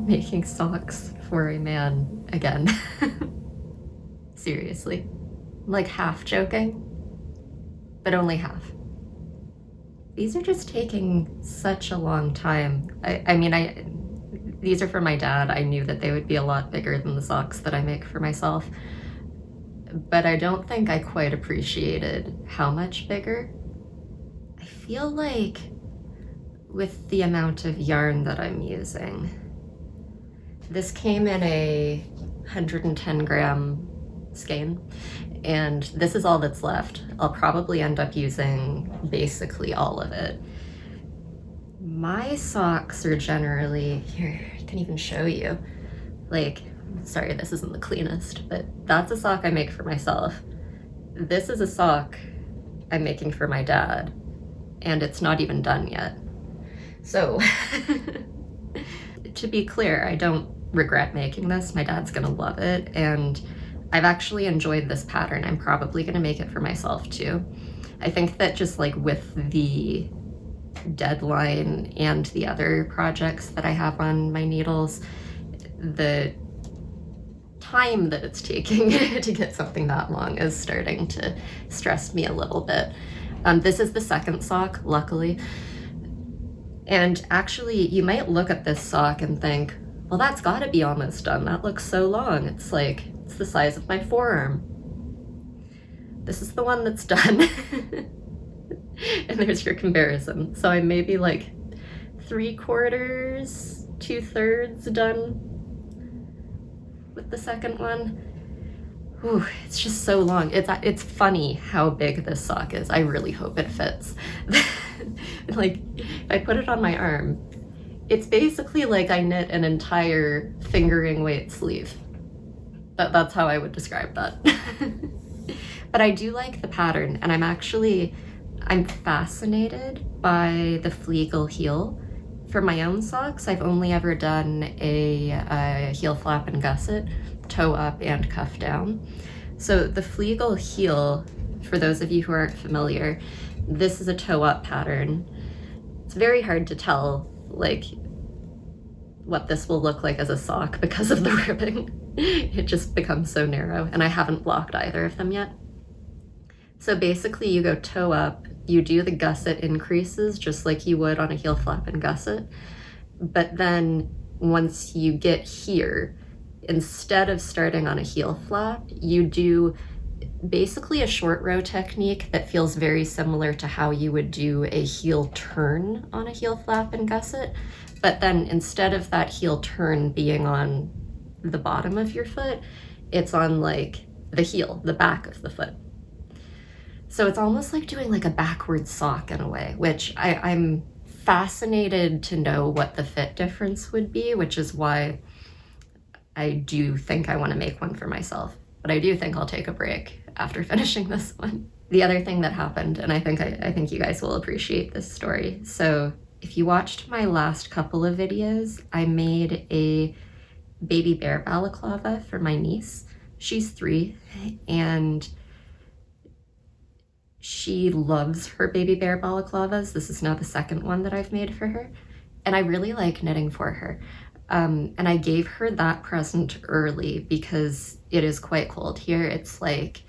making socks for a man again. Seriously. I'm like half joking, but only half. These are just taking such a long time. These are for my dad. I knew that they would be a lot bigger than the socks that I make for myself, but I don't think I quite appreciated how much bigger. I feel like with the amount of yarn that I'm using, this came in a 110 gram skein, and this is all that's left. I'll probably end up using basically all of it. My socks are generally, here, I can even show you, like, sorry, this isn't the cleanest, but that's a sock I make for myself. This is a sock I'm making for my dad, and it's not even done yet. So, to be clear, I don't regret making this. My dad's gonna love it, and I've actually enjoyed this pattern. I'm probably gonna make it for myself too. I think that just like with the deadline and the other projects that I have on my needles, the time that it's taking to get something that long is starting to stress me a little bit. This is the second sock, luckily. And actually, you might look at this sock and think, well, that's gotta be almost done. That looks so long. It's like, it's the size of my forearm. This is the one that's done. And there's your comparison. So I'm maybe like 3/4, 2/3 done with the second one. Ooh, it's just so long. It's funny how big this sock is. I really hope it fits. Like, if I put it on my arm, it's basically like I knit an entire fingering weight sleeve. That's how I would describe that. But I do like the pattern, and I'm fascinated by the fleagle heel. For my own socks, I've only ever done a heel flap and gusset, toe up and cuff down. So the fleagle heel, for those of you who aren't familiar, this is a toe up pattern. It's very hard to tell like what this will look like as a sock because of the ribbing. It just becomes so narrow, and I haven't blocked either of them yet. So basically you go toe up, you do the gusset increases just like you would on a heel flap and gusset, but then once you get here, instead of starting on a heel flap, you do basically a short row technique that feels very similar to how you would do a heel turn on a heel flap and gusset, but then instead of that heel turn being on the bottom of your foot, it's on like the heel, the back of the foot. So it's almost like doing like a backward sock in a way, which I'm fascinated to know what the fit difference would be, which is why I do think I want to make one for myself. But I do think I'll take a break after finishing this one. The other thing that happened, and I think you guys will appreciate this story. So if you watched my last couple of videos, I made a baby bear balaclava for my niece. She's 3, and she loves her baby bear balaclavas. This is now the second one that I've made for her, and I really like knitting for her. And I gave her that present early because it is quite cold here. It's like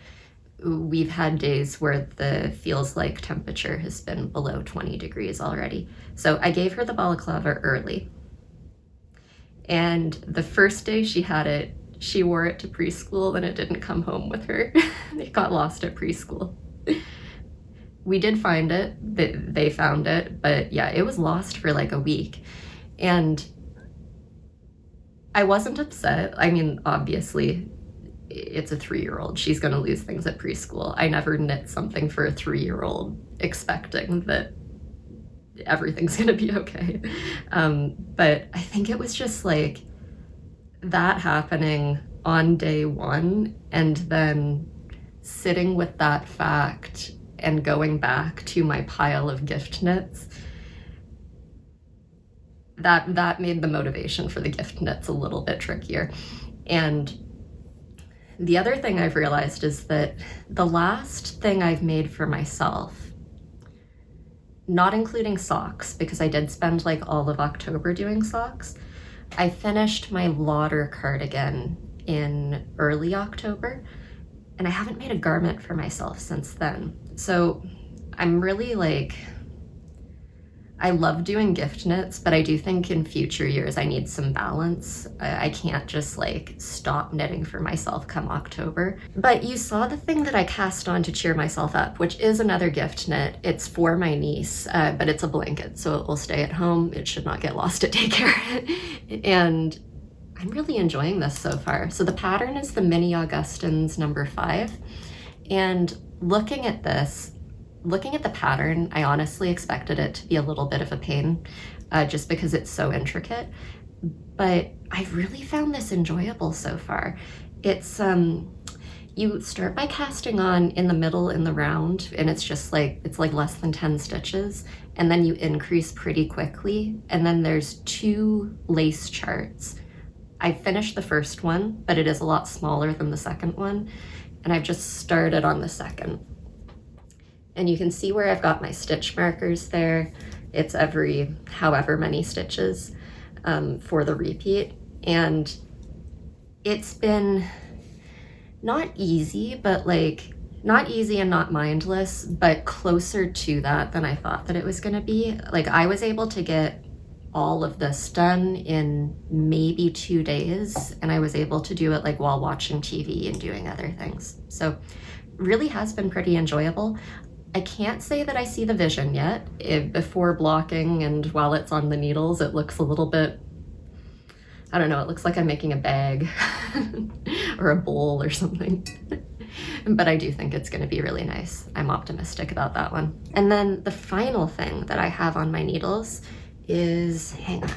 we've had days where the feels like temperature has been below 20 degrees already. So I gave her the balaclava early. And the first day she had it, she wore it to preschool and it didn't come home with her. It got lost at preschool. We did find it, they found it, but yeah, it was lost for like a week. And I wasn't upset. I mean, obviously, it's a 3-year-old. She's gonna lose things at preschool. I never knit something for a 3-year-old expecting that everything's gonna be okay. But I think it was just like that happening on day one, and then sitting with that fact and going back to my pile of gift knits, that made the motivation for the gift knits a little bit trickier. And the other thing I've realized is that the last thing I've made for myself, not including socks, because I did spend like all of October doing socks, I finished my Lauder cardigan in early October, and I haven't made a garment for myself since then. So I'm really like, I love doing gift knits, but I do think in future years I need some balance. I can't just like stop knitting for myself come October. But you saw the thing that I cast on to cheer myself up, which is another gift knit. It's for my niece, but it's a blanket, so it will stay at home. It should not get lost at daycare. And I'm really enjoying this so far. So the pattern is the Mini Augustins number 5. And looking at the pattern, I honestly expected it to be a little bit of a pain, just because it's so intricate. But I've really found this enjoyable so far. It's, you start by casting on in the middle in the round, and it's just like, it's like less than 10 stitches. And then you increase pretty quickly. And then there's 2 lace charts. I finished the first one, but it is a lot smaller than the second one. And I've just started on the second. And you can see where I've got my stitch markers there. It's every however many stitches for the repeat. And it's been not easy, but like, not easy and not mindless, but closer to that than I thought that it was gonna be. Like, I was able to get all of this done in maybe 2 days, and I was able to do it like while watching TV and doing other things. So really has been pretty enjoyable. I can't say that I see the vision yet. Before blocking and while it's on the needles, it looks a little bit, I don't know, it looks like I'm making a bag or a bowl or something. But I do think it's gonna be really nice. I'm optimistic about that one. And then the final thing that I have on my needles is, hang on.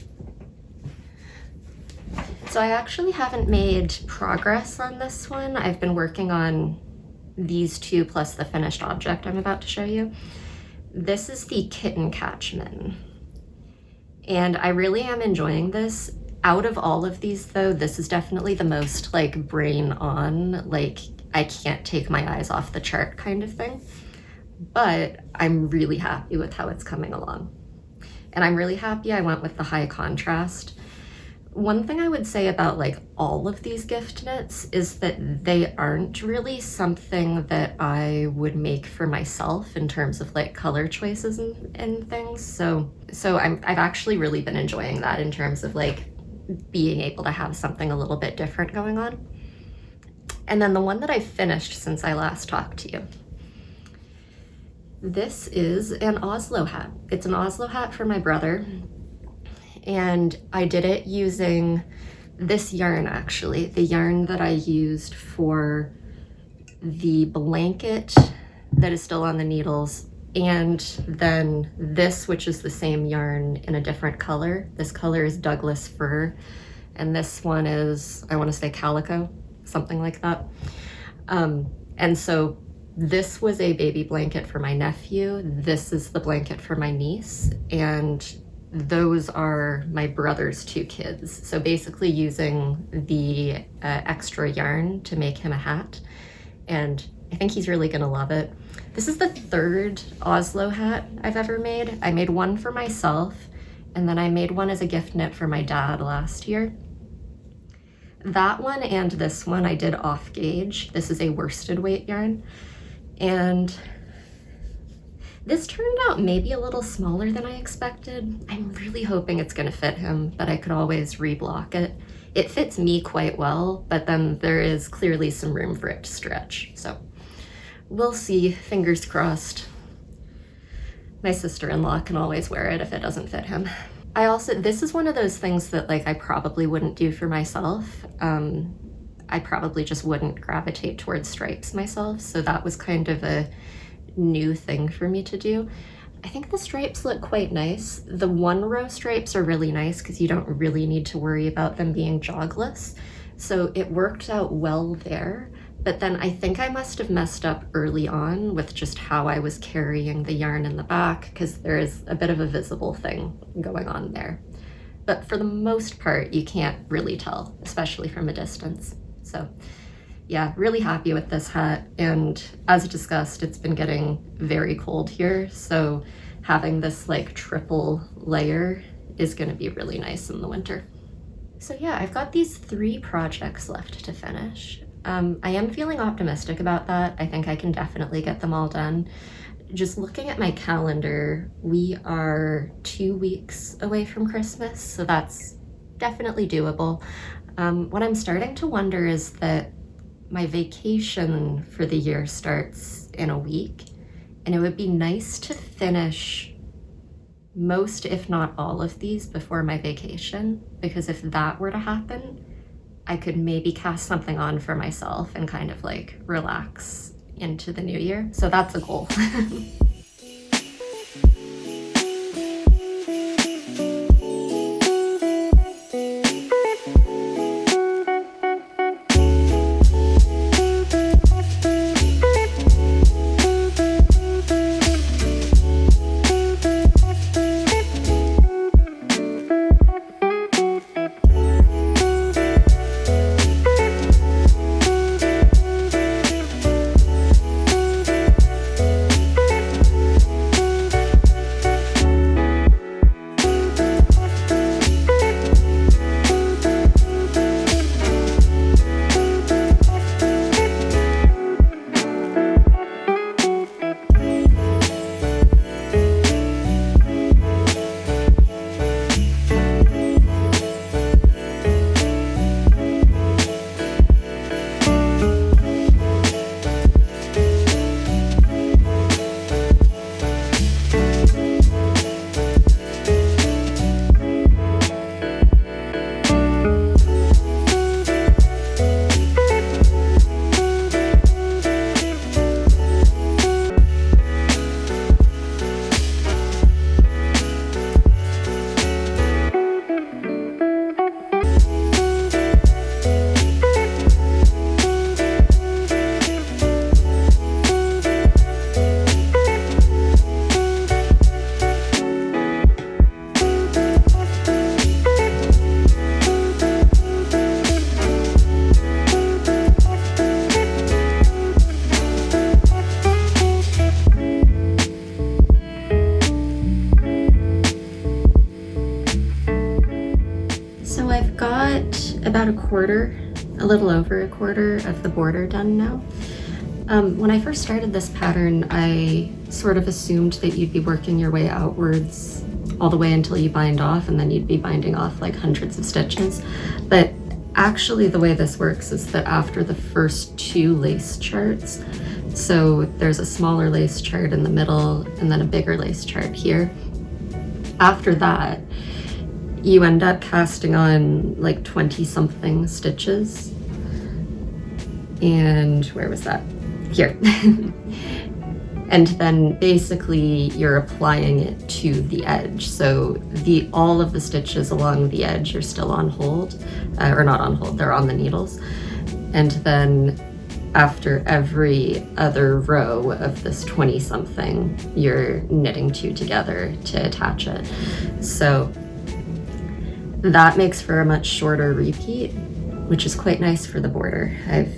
So I actually haven't made progress on this one. I've been working on these 2 plus the finished object I'm about to show you. This is the kitten catch mitten. And I really am enjoying this. Out of all of these though, this is definitely the most like brain on, like I can't take my eyes off the chart kind of thing. But I'm really happy with how it's coming along. And I'm really happy I went with the high contrast. One thing I would say about like all of these gift knits is that they aren't really something that I would make for myself in terms of like color choices and things. So I've actually really been enjoying that in terms of like being able to have something a little bit different going on. And then the one that I finished since I last talked to you. This is an Oslo hat. It's an Oslo hat for my brother. And I did it using this yarn, actually, the yarn that I used for the blanket that is still on the needles, and then this, which is the same yarn in a different color. This color is Douglas fir, and this one is, I want to say Calico, something like that. And so this was a baby blanket for my nephew. This is the blanket for my niece, and those are my brother's 2 kids. So basically using the extra yarn to make him a hat. And I think he's really gonna love it. This is the 3rd Oslo hat I've ever made. I made one for myself, and then I made one as a gift knit for my dad last year. That one and this one I did off gauge. This is a worsted weight yarn. And this turned out maybe a little smaller than I expected. I'm really hoping it's gonna fit him, but I could always reblock it. It fits me quite well, but then there is clearly some room for it to stretch. So we'll see, fingers crossed. My sister-in-law can always wear it if it doesn't fit him. This is one of those things that like I probably wouldn't do for myself. I probably just wouldn't gravitate towards stripes myself. So that was kind of a new thing for me to do. I think the stripes look quite nice. The 1-row stripes are really nice because you don't really need to worry about them being jogless. So it worked out well there. But then I think I must have messed up early on with just how I was carrying the yarn in the back, because there is a bit of a visible thing going on there. But for the most part, you can't really tell, especially from a distance. So yeah, really happy with this hat. And as discussed, it's been getting very cold here. So having this like triple layer is gonna be really nice in the winter. So yeah, I've got these 3 projects left to finish. I am feeling optimistic about that. I think I can definitely get them all done. Just looking at my calendar, we are 2 weeks away from Christmas, so that's definitely doable. What I'm starting to wonder is that my vacation for the year starts in a week, and it would be nice to finish most, if not all of these before my vacation, because if that were to happen, I could maybe cast something on for myself and kind of like relax into the new year. So that's a goal. So I've got about a little over a quarter of the border done now. When I first started this pattern, I sort of assumed that you'd be working your way outwards all the way until you bind off, and then you'd be binding off like hundreds of stitches. But actually the way this works is that after the first 2 lace charts, so there's a smaller lace chart in the middle and then a bigger lace chart here. After that, you end up casting on like 20 something stitches. And where was that? Here. And then basically you're applying it to the edge. So all of the stitches along the edge are still on hold, or not on hold, they're on the needles. And then after every other row of this 20 something, you're knitting 2 together to attach it. So that makes for a much shorter repeat, which is quite nice for the border. I've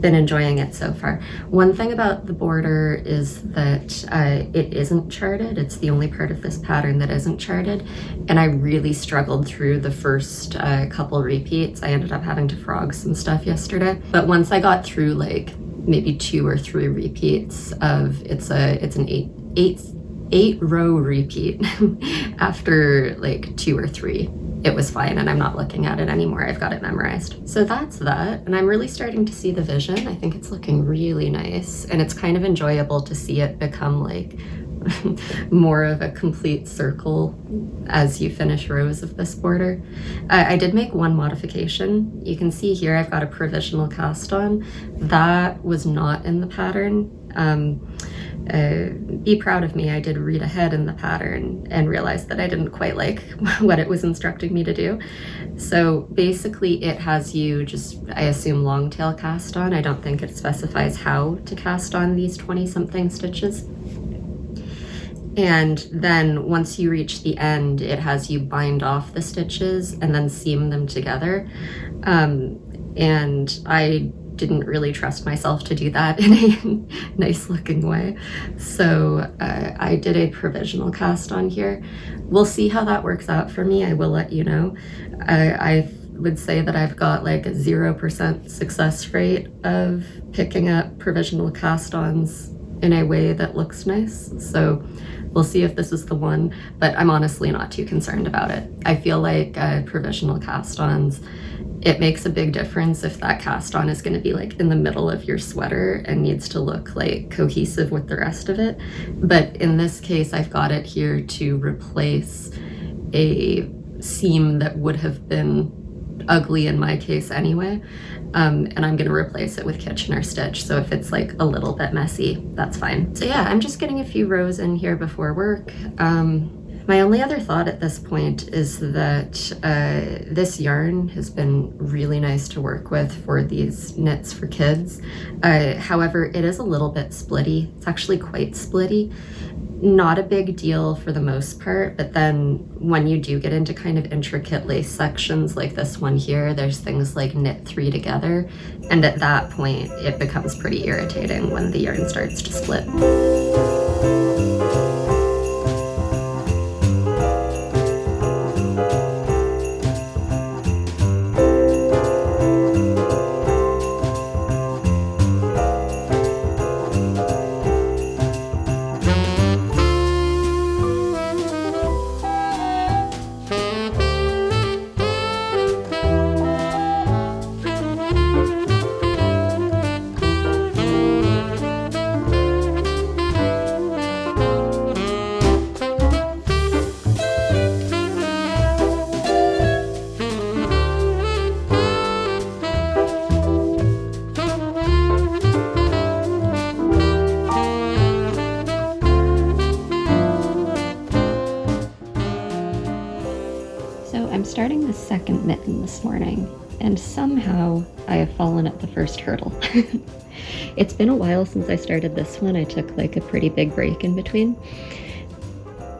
been enjoying it so far. One thing about the border is that it isn't charted. It's the only part of this pattern that isn't charted, and I really struggled through the first couple repeats. I ended up having to frog some stuff yesterday, but once I got through like maybe 2 or 3 repeats of it's an 8 row repeat after like 2 or 3, it was fine, and I'm not looking at it anymore. I've got it memorized. So that's that, and I'm really starting to see the vision. I think it's looking really nice, and it's kind of enjoyable to see it become like more of a complete circle as you finish rows of this border. I did make one modification. You can see here I've got a provisional cast on. That was not in the pattern. Be proud of me, I did read ahead in the pattern and realized that I didn't quite like what it was instructing me to do. So basically it has you just, I assume, long tail cast on. I don't think it specifies how to cast on these 20 something stitches. And then once you reach the end, it has you bind off the stitches and then seam them together. And I didn't really trust myself to do that in a nice looking way. So I did a provisional cast on here. We'll see how that works out for me. I will let you know. I would say that I've got like a 0% success rate of picking up provisional cast-ons in a way that looks nice. So we'll see if this is the one, but I'm honestly not too concerned about it. I feel like provisional cast-ons, it makes a big difference if that cast-on is going to be like in the middle of your sweater and needs to look like cohesive with the rest of it. But in this case, I've got it here to replace a seam that would have been ugly in my case anyway, and I'm gonna replace it with Kitchener stitch, so if it's like a little bit messy, that's fine. So yeah, I'm just getting a few rows in here before work. My only other thought at this point is that this yarn has been really nice to work with for these knits for kids. However, it is a little bit splitty. It's actually quite splitty. Not a big deal for the most part, but then when you do get into kind of intricate lace sections like this one here, there's things like knit 3 together, and at that point it becomes pretty irritating when the yarn starts to split. I'm starting the second mitten this morning, and somehow I have fallen at the first hurdle. It's been a while since I started this one. I took like a pretty big break in between.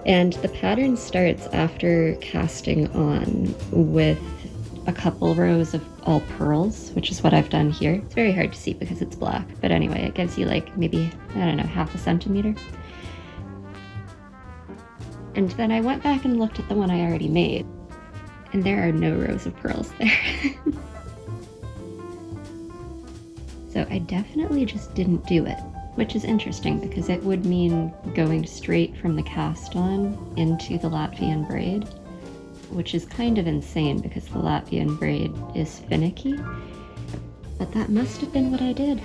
And the pattern starts after casting on with a couple rows of all pearls, which is what I've done here. It's very hard to see because it's black, but anyway, it gives you like maybe, I don't know, half a centimeter. And then I went back and looked at the one I already made, and there are no rows of pearls there. So I definitely just didn't do it, which is interesting because it would mean going straight from the cast on into the Latvian braid, which is kind of insane because the Latvian braid is finicky, but that must have been what I did.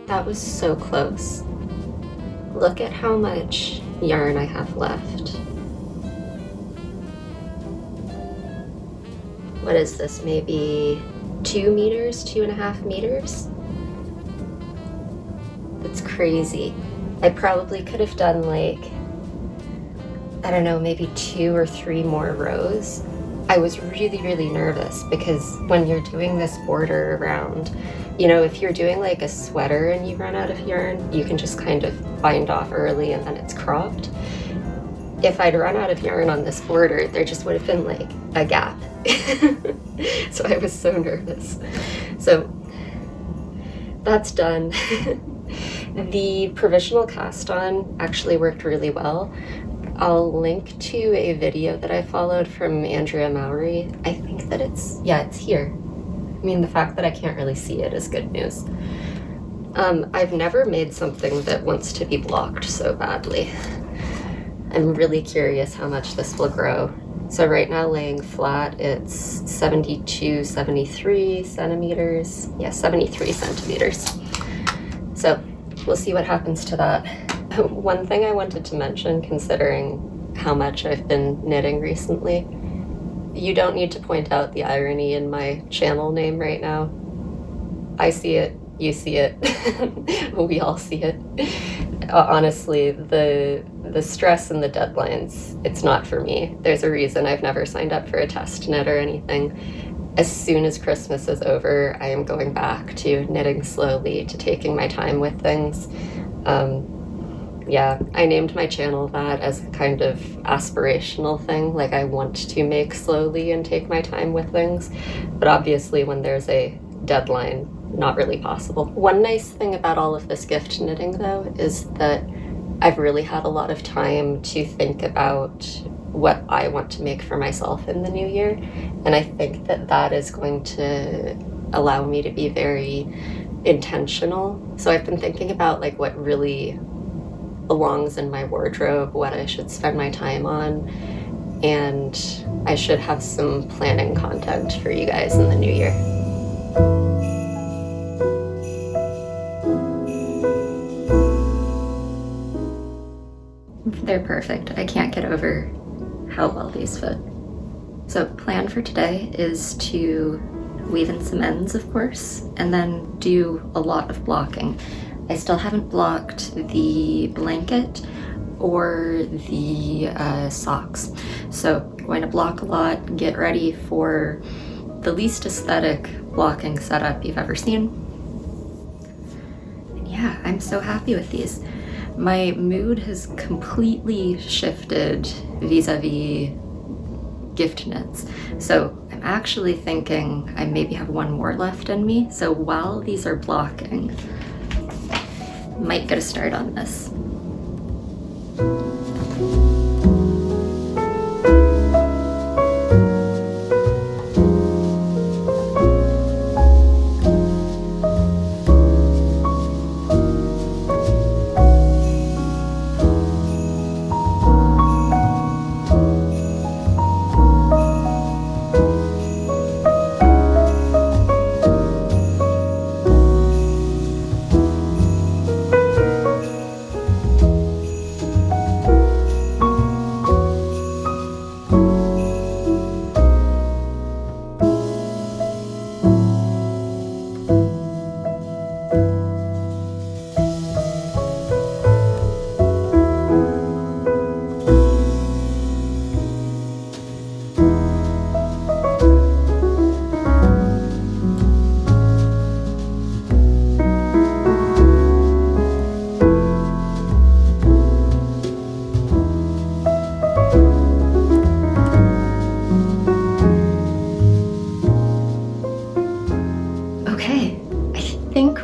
That was so close. Look at how much yarn I have left. What is this, maybe 2 meters, 2.5 meters? It's crazy. I probably could have done like, I don't know, maybe 2 or 3 more rows. I was really nervous because when you're doing this border around, you know, if you're doing like a sweater and you run out of yarn, you can just kind of bind off early and then it's cropped. If I'd run out of yarn on this border, there just would have been like a gap. So I was so nervous. So that's done. The provisional cast on actually worked really well. I'll link to a video that I followed from Andrea Mowry. I think that it's here. I mean, the fact that I can't really see it is good news. I've never made something that wants to be blocked so badly. I'm really curious how much this will grow. So right now laying flat, it's 72, 73 centimeters. Yeah, 73 centimeters. So we'll see what happens to that. One thing I wanted to mention, considering how much I've been knitting recently, you don't need to point out the irony in my channel name right now. I see it, you see it, we all see it. Honestly, the stress and the deadlines, it's not for me. There's a reason I've never signed up for a test knit or anything. As soon as Christmas is over, I am going back to knitting slowly, to taking my time with things. Yeah, I named my channel that as a kind of aspirational thing, like I want to make slowly and take my time with things. But obviously when there's a deadline, not really possible. One nice thing about all of this gift knitting though is that I've really had a lot of time to think about what I want to make for myself in the new year. And I think that that is going to allow me to be very intentional. So I've been thinking about like what really belongs in my wardrobe, what I should spend my time on, and I should have some planning content for you guys in the new year. They're perfect. I can't get over how well these fit. So plan for today is to weave in some ends, of course, and then do a lot of blocking. I still haven't blocked the blanket or the socks. So I'm going to block a lot, get ready for the least aesthetic blocking setup you've ever seen. And yeah, I'm so happy with these. My mood has completely shifted vis-a-vis gift knits. So I'm actually thinking I maybe have one more left in me. So while these are blocking, might get a start on this.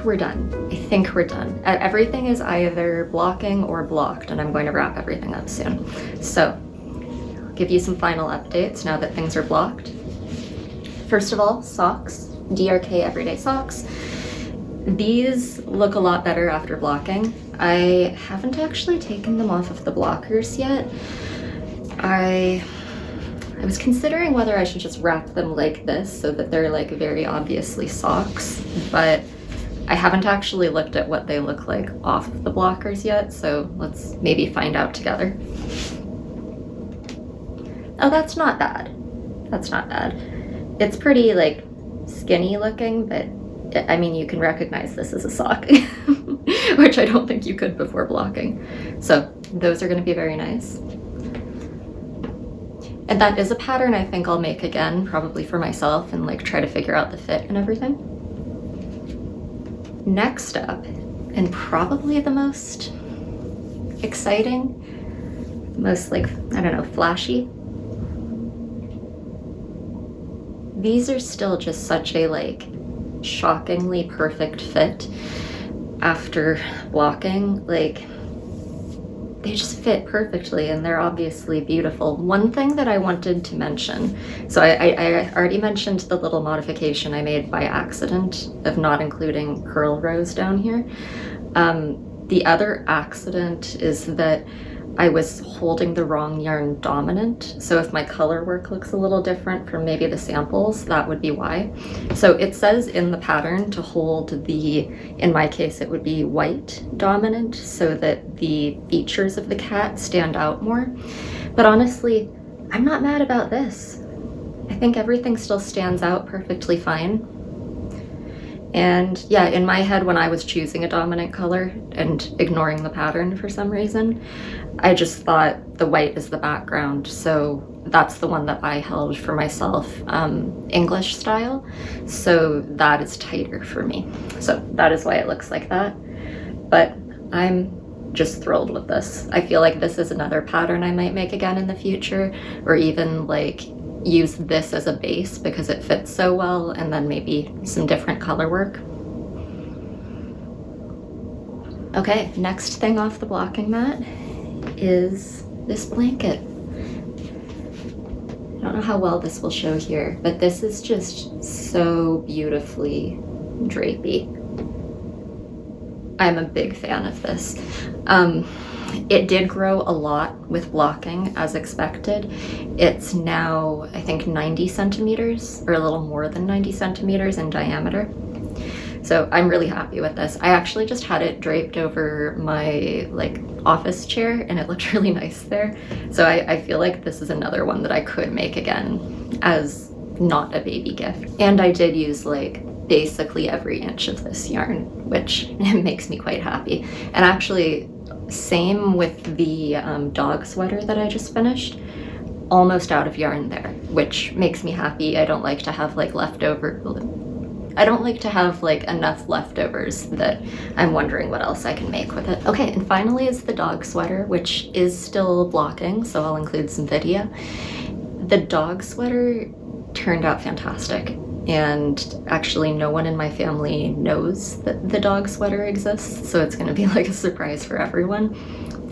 We're done. I think we're done. Everything is either blocking or blocked, and I'm going to wrap everything up soon. So, I'll give you some final updates now that things are blocked. First of all, socks. DRK Everyday Socks. These look a lot better after blocking. I haven't actually taken them off of the blockers yet. I was considering whether I should just wrap them like this so that they're like very obviously socks, but I haven't actually looked at what they look like off of the blockers yet, so let's maybe find out together. Oh, that's not bad. That's not bad. It's pretty like skinny looking, but I mean, you can recognize this as a sock, which I don't think you could before blocking. So those are gonna be very nice. And that is a pattern I think I'll make again, probably for myself, and like try to figure out the fit and everything. Next up, and probably the most exciting, most like, I don't know, flashy. These are still just such a like shockingly perfect fit after blocking. Like, they just fit perfectly and they're obviously beautiful. One thing that I wanted to mention, so I already mentioned the little modification I made by accident of not including curl rows down here. The other accident is that I was holding the wrong yarn dominant. So if my color work looks a little different from maybe the samples, that would be why. So it says in the pattern to hold the, in my case, it would be white dominant so that the features of the cat stand out more. But honestly, I'm not mad about this. I think everything still stands out perfectly fine. And yeah, in my head, when I was choosing a dominant color and ignoring the pattern for some reason, I just thought the white is the background. So that's the one that I held for myself, English style. So that is tighter for me. So that is why it looks like that. But I'm just thrilled with this. I feel like this is another pattern I might make again in the future, or even like use this as a base because it fits so well, and then maybe some different color work. Okay, next thing off the blocking mat is this blanket. I don't know how well this will show here, but this is just so beautifully drapey. I'm a big fan of this. It did grow a lot with blocking as expected. It's now, I think, 90 centimeters or a little more than 90 centimeters in diameter. So I'm really happy with this. I actually just had it draped over my like office chair and it looked really nice there. So I feel like this is another one that I could make again as not a baby gift. And I did use like basically every inch of this yarn, which makes me quite happy. And actually, same with the dog sweater that I just finished. Almost out of yarn there, which makes me happy. I don't like to have like I don't like to have like enough leftovers that I'm wondering what else I can make with it. Okay, and finally is the dog sweater, which is still blocking, so I'll include some video. The dog sweater turned out fantastic. And actually no one in my family knows that the dog sweater exists, so it's gonna be like a surprise for everyone.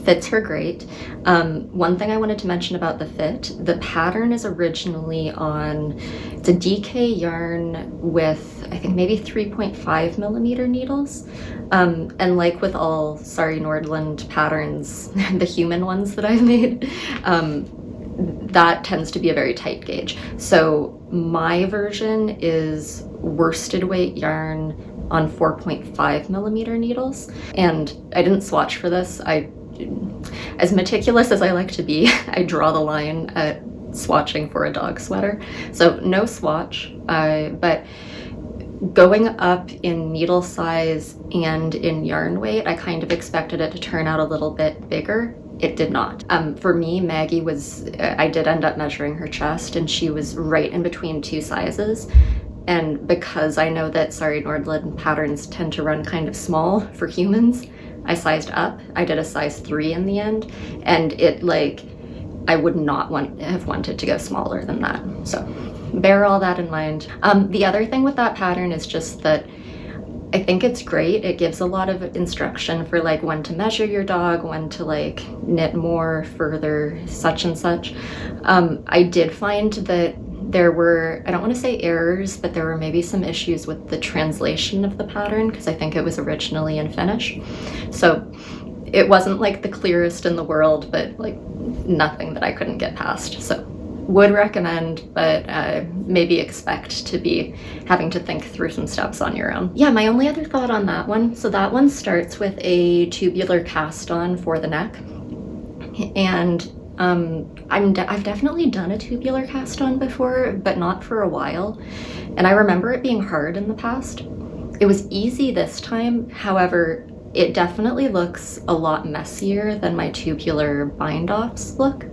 Fits her great. One thing I wanted to mention about the fit, the pattern is originally on, it's a DK yarn with, I think maybe 3.5 millimeter needles. And like with all Sari Nordland patterns, the human ones that I've made, that tends to be a very tight gauge. So my version is worsted weight yarn on 4.5 millimeter needles. And I didn't swatch for this. As meticulous as I like to be, I draw the line at swatching for a dog sweater. So no swatch, but going up in needle size and in yarn weight, I kind of expected it to turn out a little bit bigger. It did not. For me, Maggie was, I did end up measuring her chest and she was right in between two sizes. And because I know that Sari Nordland patterns tend to run kind of small for humans, I sized up. I did a size 3 in the end, and it like, I would not have wanted to go smaller than that. So bear all that in mind. The other thing with that pattern is just that I think it's great. It gives a lot of instruction for like when to measure your dog, when to like knit more, further, such and such. I did find that there were, I don't want to say errors, but there were maybe some issues with the translation of the pattern because I think it was originally in Finnish. So it wasn't like the clearest in the world, but like nothing that I couldn't get past. So would recommend, but maybe expect to be having to think through some steps on your own. Yeah, my only other thought on that one, so that one starts with a tubular cast on for the neck. And I've definitely done a tubular cast on before, but not for a while. And I remember it being hard in the past. It was easy this time. However, it definitely looks a lot messier than my tubular bind-offs look.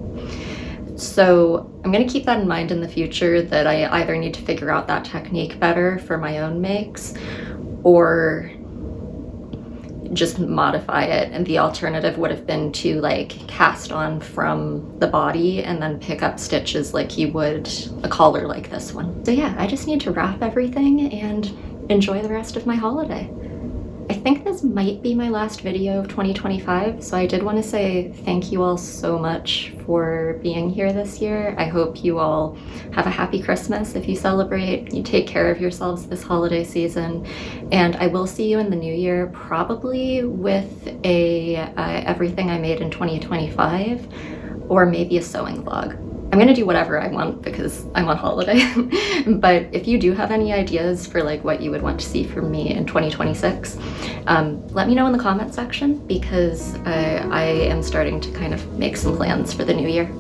So I'm going to keep that in mind in the future, that I either need to figure out that technique better for my own makes or just modify it. And the alternative would have been to like cast on from the body and then pick up stitches like you would a collar like this one. So yeah, I just need to wrap everything and enjoy the rest of my holiday. I think this might be my last video of 2025, so I did want to say thank you all so much for being here this year. I hope you all have a happy Christmas if you celebrate. You take care of yourselves this holiday season, and I will see you in the new year, probably with a everything I made in 2025, or maybe a sewing vlog. I'm gonna do whatever I want because I'm on holiday. But if you do have any ideas for like what you would want to see from me in 2026, let me know in the comment section, because I am starting to kind of make some plans for the new year.